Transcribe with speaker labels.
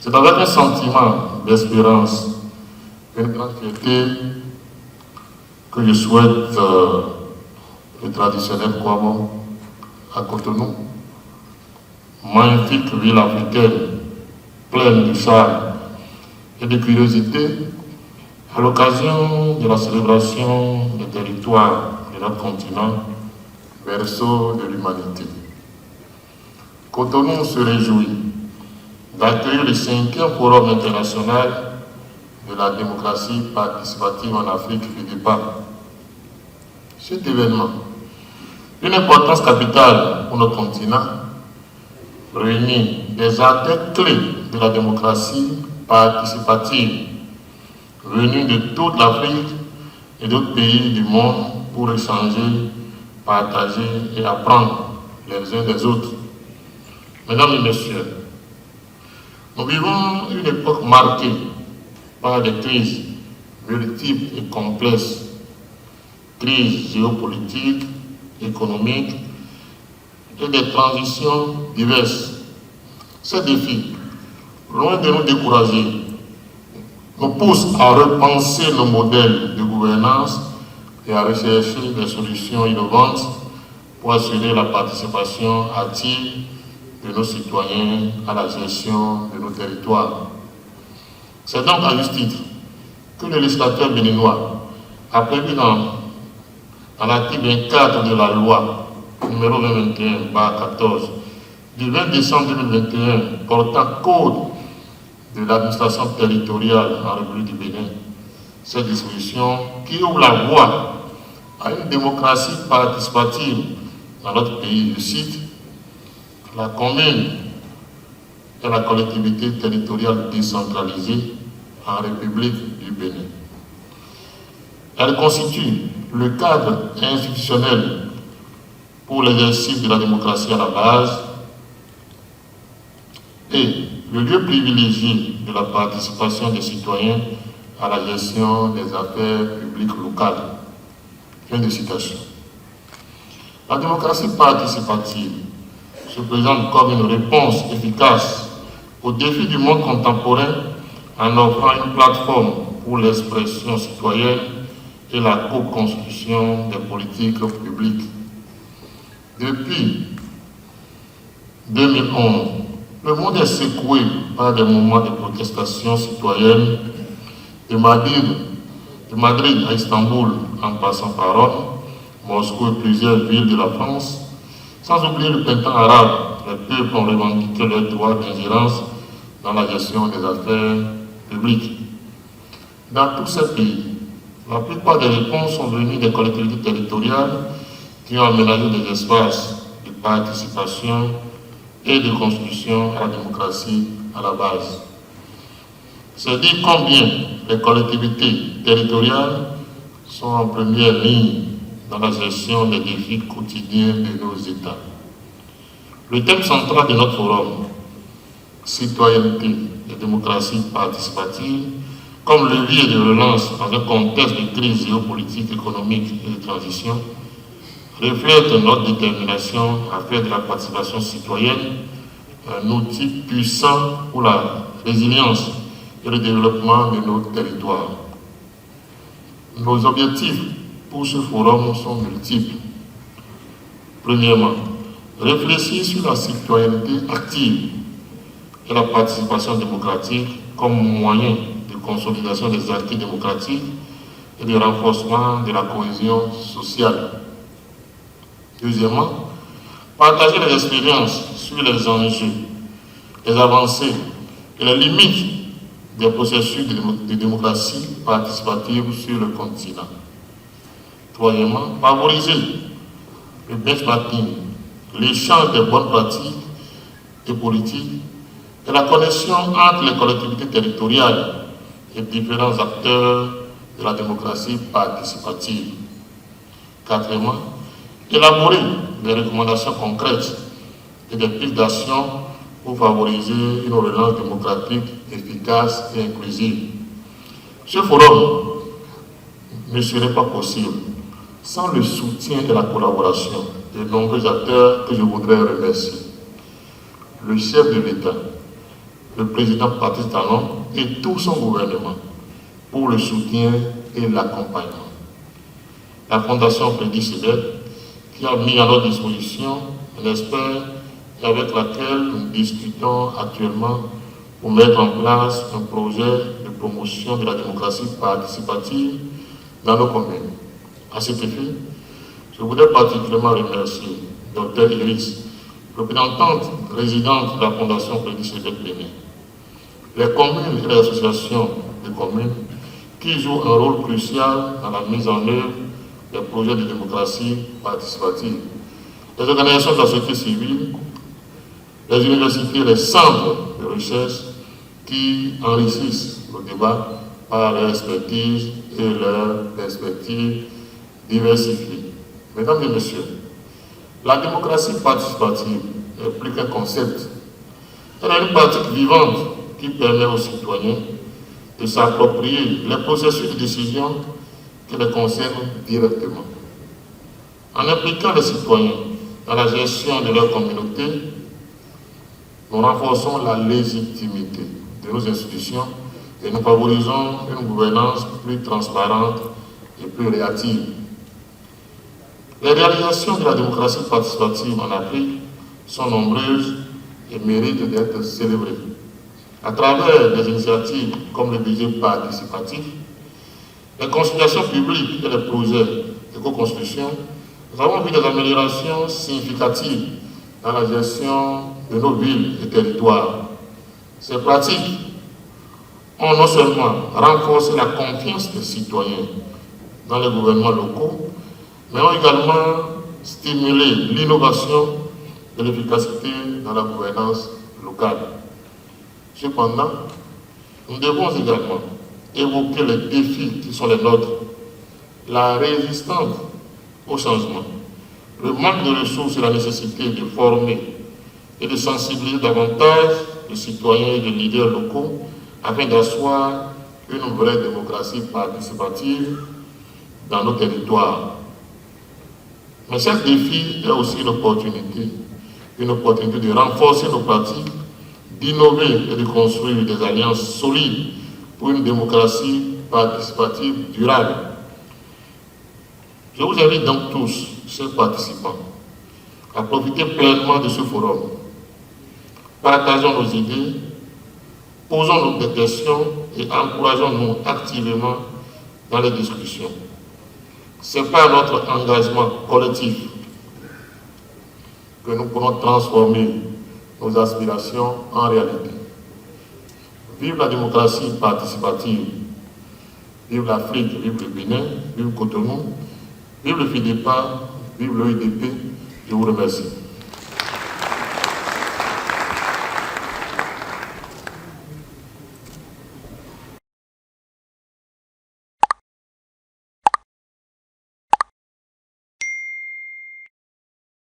Speaker 1: C'est avec un sentiment d'espérance et une grande fierté que je souhaite le traditionnel Kwamo à Cotonou, magnifique ville africaine pleine de charme et de curiosité, à l'occasion de la célébration des territoires de notre continent, berceau de l'humanité. Cotonou se réjouit d'accueillir le 5e Forum international de la démocratie participative en Afrique, FIDEPA. Cet événement, d'une importance capitale pour notre continent, réunit des acteurs clés de la démocratie participative venus de toute l'Afrique et d'autres pays du monde pour échanger, partager et apprendre les uns des autres. Mesdames et messieurs, nous vivons une époque marquée par des crises multiples et complexes, crises géopolitiques, économiques et des transitions diverses. Ces défis, loin de nous décourager, nous poussent à repenser nos modèles de gouvernance et à rechercher des solutions innovantes pour assurer la participation active de nos citoyens à la gestion de nos territoires. C'est donc à juste titre que le législateur béninois a prévu dans l'article 24 de la loi numéro 2021/14 du 20 décembre 2021 portant code de l'administration territoriale en République du Bénin, cette disposition qui ouvre la voie à une démocratie participative dans notre pays, je cite, la commune et la collectivité territoriale décentralisée en République du Bénin. Elle constitue le cadre institutionnel pour l'exercice de la démocratie à la base et le lieu privilégié de la participation des citoyens à la gestion des affaires publiques locales. Fin de citation. La démocratie participative se présente comme une réponse efficace aux défis du monde contemporain en offrant une plateforme pour l'expression citoyenne et la co-construction des politiques publiques. Depuis 2011, le monde est secoué par des moments de protestation citoyenne de Madrid à Istanbul en passant par Rome, Moscou et plusieurs villes de la France, sans oublier le printemps arabe. Les peuples ont revendiqué leur droit d'ingérence dans la gestion des affaires publiques. Dans tous ces pays, la plupart des réponses sont venues des collectivités territoriales qui ont aménagé des espaces de participation et de construction à la démocratie à la base. C'est dire combien les collectivités territoriales sont en première ligne dans la gestion des défis quotidiens de nos États. Le thème central de notre forum, citoyenneté et démocratie participative, comme levier de relance dans un contexte de crise géopolitique, économique et de transition, reflète notre détermination à faire de la participation citoyenne un outil puissant pour la résilience et le développement de nos territoires. Nos objectifs pour ce forum sont multiples. Premièrement, réfléchir sur la citoyenneté active et la participation démocratique comme moyen de consolidation des acquis démocratiques et de renforcement de la cohésion sociale. Deuxièmement, partager les expériences sur les enjeux, les avancées et les limites des processus de démocratie participative sur le continent. Troisièmement, favoriser le benchmarking, l'échange des bonnes pratiques et politiques et la connexion entre les collectivités territoriales et différents acteurs de la démocratie participative. Quatrièmement, élaborer des recommandations concrètes et des pistes d'action pour favoriser une relance démocratique efficace et inclusive. Ce forum ne serait pas possible sans le soutien et la collaboration de nombreux acteurs que je voudrais remercier. Le chef de l'État, le président Patrice Talon et tout son gouvernement pour le soutien et l'accompagnement. La Fondation Freddy Sebet, qui a mis à notre disposition un expert et avec laquelle nous discutons actuellement pour mettre en place un projet de promotion de la démocratie participative dans nos communes. À cet effet, je voudrais particulièrement remercier Dr Iris, représentante résidente de la Fondation Freddy Sebet Bénin, les communes et les associations de communes qui jouent un rôle crucial dans la mise en œuvre des projets de démocratie participative, les organisations de la société civile, les universités et les centres de recherche qui enrichissent le débat par leur expertise et leurs perspectives diversifiées. Mesdames et messieurs, la démocratie participative est plus qu'un concept. Elle est une pratique vivante qui permet aux citoyens de s'approprier les processus de décision qui les concernent directement. En impliquant les citoyens dans la gestion de leur communauté, nous renforçons la légitimité de nos institutions et nous favorisons une gouvernance plus transparente et plus réactive. Les réalisations de la démocratie participative en Afrique sont nombreuses et méritent d'être célébrées. À travers des initiatives comme le budget participatif, les consultations publiques et les projets d'éco-construction, nous avons vu des améliorations significatives dans la gestion de nos villes et territoires. Ces pratiques ont non seulement renforcé la confiance des citoyens dans les gouvernements locaux, mais ont également stimulé l'innovation et l'efficacité dans la gouvernance locale. Cependant, nous devons également évoquer les défis qui sont les nôtres, la résistance au changement, le manque de ressources et la nécessité de former et de sensibiliser davantage les citoyens et les leaders locaux afin d'asseoir une vraie démocratie participative dans nos territoires. Mais chaque défi est aussi une opportunité de renforcer nos pratiques, d'innover et de construire des alliances solides pour une démocratie participative durable. Je vous invite donc tous, chers participants, à profiter pleinement de ce forum. Partageons nos idées, posons-nous des questions et encourageons-nous activement dans les discussions. C'est par notre engagement collectif que nous pourrons transformer nos aspirations en réalité. Vive la démocratie participative, vive l'Afrique, vive le Bénin, vive Cotonou, vive le FIDEPA, vive le UDP. Je vous remercie.